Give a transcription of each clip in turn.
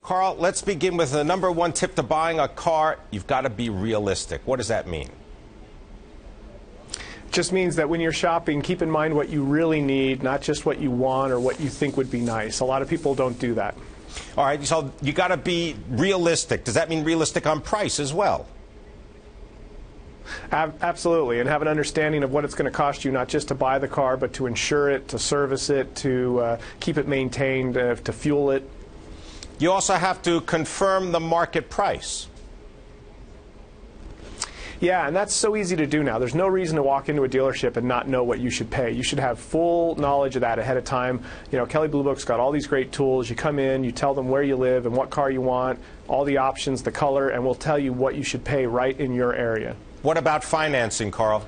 Karl, let's begin with the number one tip to buying a car. You've got to be realistic. What does that mean? Just means that when you're shopping, keep in mind what you really need, not just what you want or what you think would be nice. A lot of people don't do that. All right, so you got to be realistic. Does that mean realistic on price as well? Absolutely, and have an understanding of what it's going to cost you, not just to buy the car, but to insure it, to service it, to keep it maintained, to fuel it. You also have to confirm the market price. Yeah, and that's so easy to do now. There's no reason to walk into a dealership and not know what you should pay. You should have full knowledge of that ahead of time. You know, Kelley Blue Book's got all these great tools. You come in, you tell them where you live and what car you want, all the options, the color, and we'll tell you what you should pay right in your area. What about financing, Karl?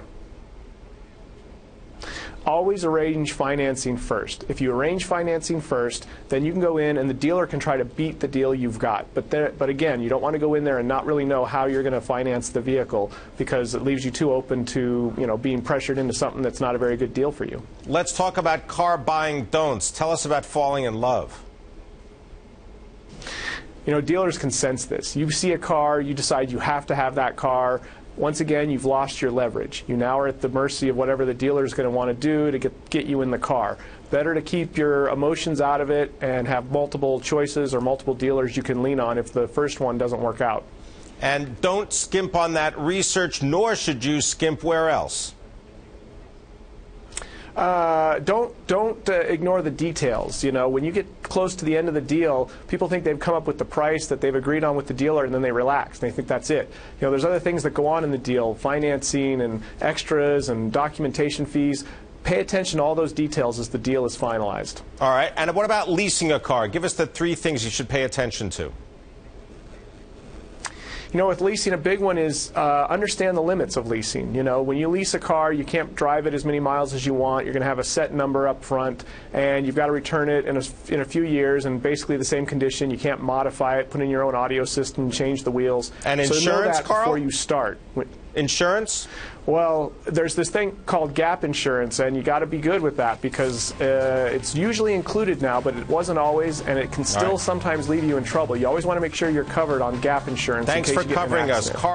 Always arrange financing first. If you arrange financing first, then you can go in and the dealer can try to beat the deal you've got. But again, you don't want to go in there and not really know how you're going to finance the vehicle, because it leaves you too open to, being pressured into something that's not a very good deal for you. Let's talk about car buying don'ts. Tell us about falling in love. Dealers can sense this. You see a car, you decide you have to have that car. Once again, you've lost your leverage. You now are at the mercy of whatever the dealer is going to want to do to get you in the car. Better to keep your emotions out of it and have multiple choices or multiple dealers you can lean on if the first one doesn't work out. And don't skimp on that research, nor should you skimp where else. Don't ignore the details. When you get close to the end of the deal, people think they've come up with the price that they've agreed on with the dealer, and then they relax. They think that's it. There's other things that go on in the deal, financing and extras and documentation fees. Pay attention to all those details as the deal is finalized. All right. And what about leasing a car? Give us the 3 things you should pay attention to. With leasing, a big one is understand the limits of leasing. When you lease a car, you can't drive it as many miles as you want. You're going to have a set number up front, and you've got to return it in a few years in basically the same condition. You can't modify it, put in your own audio system, change the wheels. And insurance, so know that Karl? before you start. Insurance? Well, there's this thing called gap insurance, and you got to be good with that, because it's usually included now, but it wasn't always, and it can still sometimes leave you in trouble. You always want to make sure you're covered on gap insurance. Thanks for covering us, Karl.